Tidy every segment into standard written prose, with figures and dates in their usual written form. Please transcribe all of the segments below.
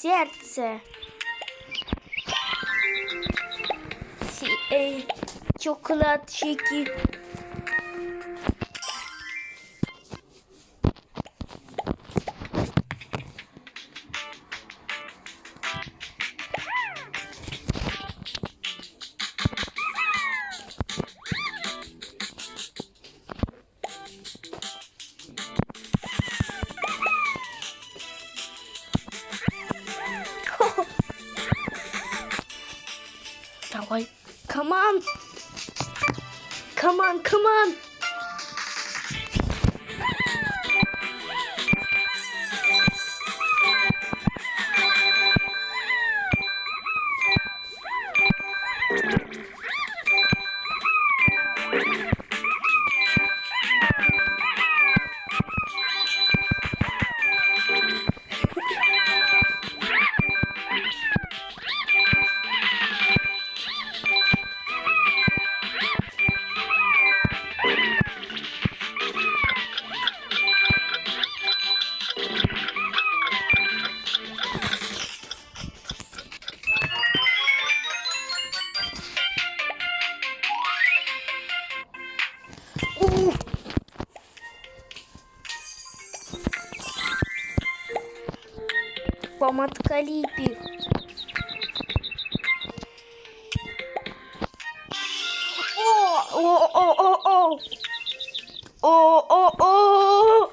серце. Чокладчики. Давай. Come on. Come on, come on. Помадка Липи. О-о-о-о-о! О-о-о!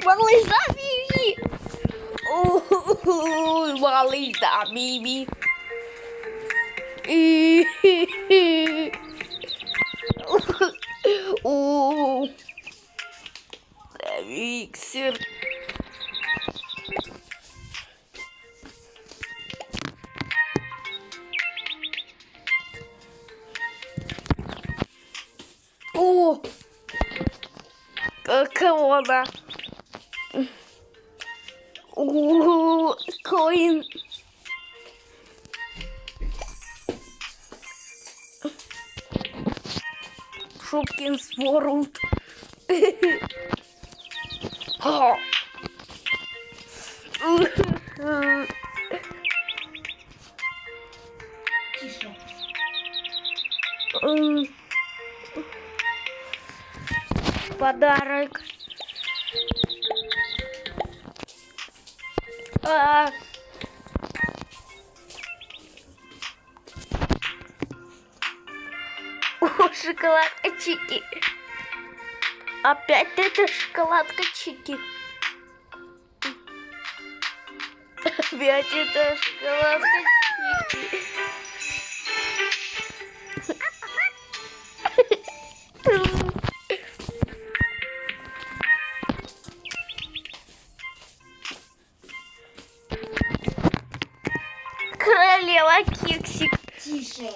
Малыш да Мими! Малыш да Мими! Миксер! О! Какого она? Коин. Шопкинс Ворлд. Тише. Подарок. О, шоколадка Чики. Опять это шоколадка Чики. Опять это шоколадка Чики. Королева Кексик. Тише.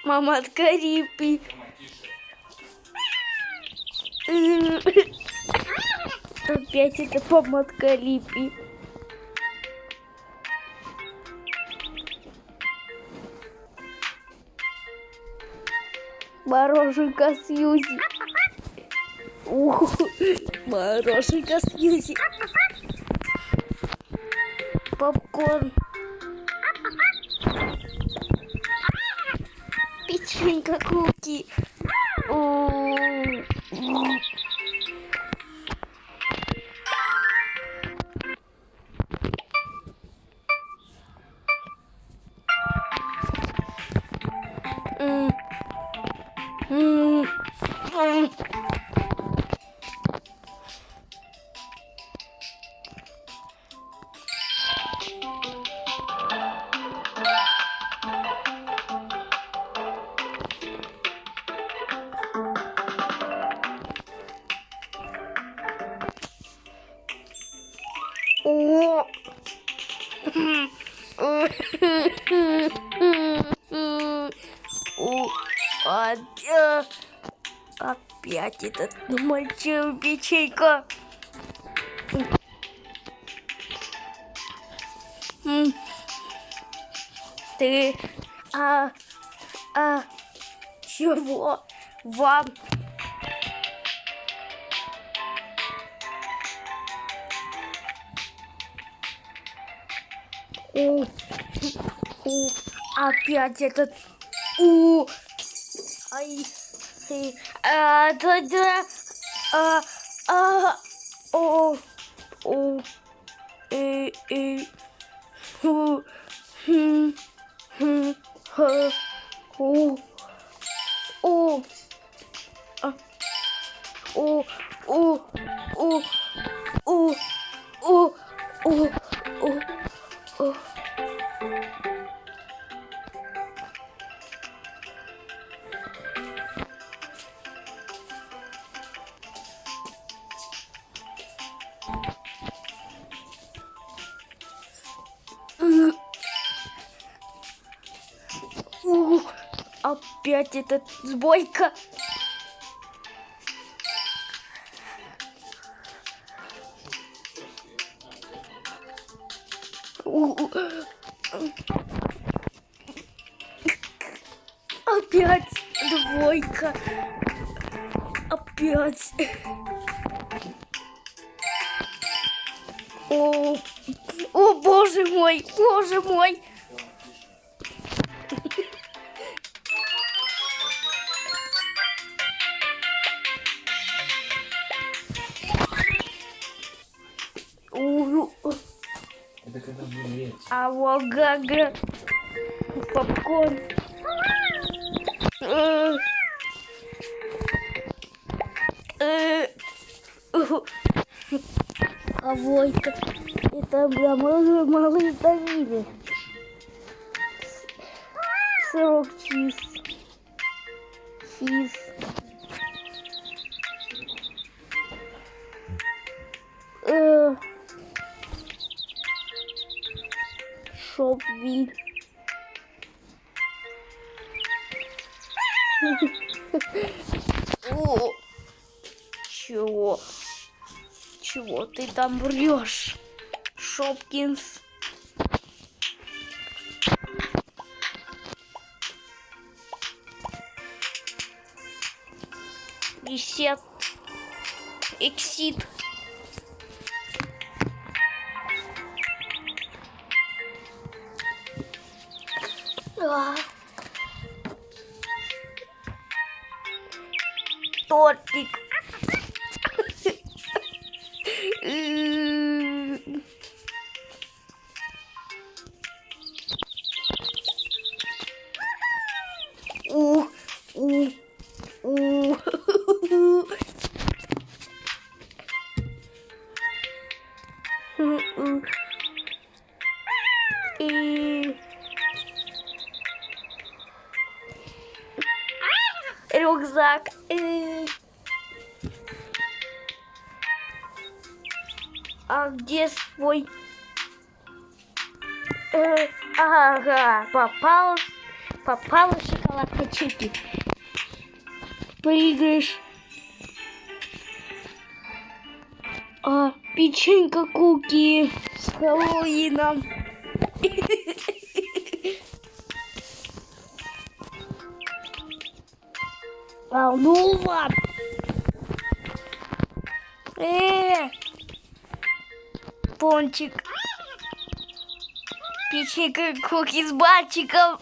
Маматка Рипи. Опять это помадка Липи. Мороженка Сьюзи. Мороженка Сьюзи. Попкорн. Печенька Куки. О! Опять этот мальчик печенька. Ты, чего вам? Опять этот, ай, да, о, опять этот сбойка. Опять двойка. Опять. О, боже мой, боже мой. Это когда будем есть. Гага. Попкорн. Войка. Это для малых Давиды. Сырок чиз. Шопвиль. Чего? Чего ты там врешь, Шопкинс? Ресет. Эксит. Тортик. Рюкзак. А где свой? Ага, попала шоколадка чипи. Прыгаешь. Печенька куки с Хэллоуином. Ну ладно. Пончик. Печенька куки с бантиком.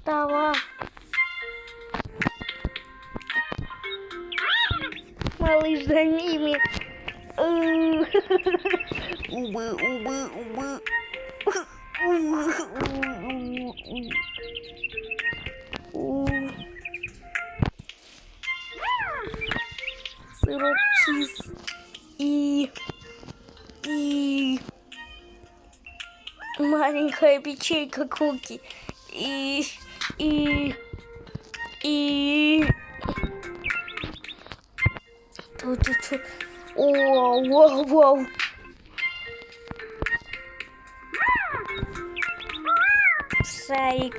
Давай. Малыш за ними. Сырок чиз и маленькая печенька куки и Тут. О, вау. Шарик.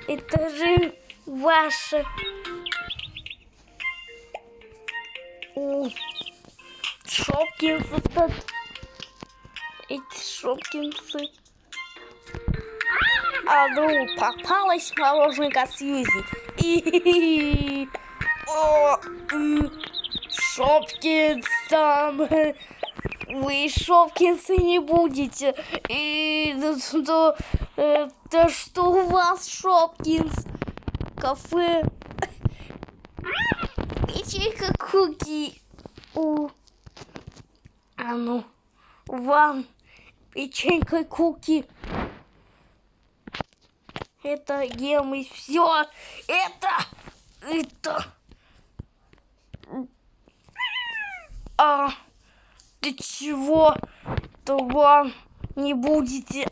Это же ваше. Шопкинсы. Эти шопкинсы. А ну, попалась мороженка Сьюзи. Шопкинс там. Вы шопкинсы не будете. Да что у вас, Шопкинс? Кафе. Печенька куки. А ну, вам печенька куки. Это ем и все. Это. Ты чего? То вам не будете.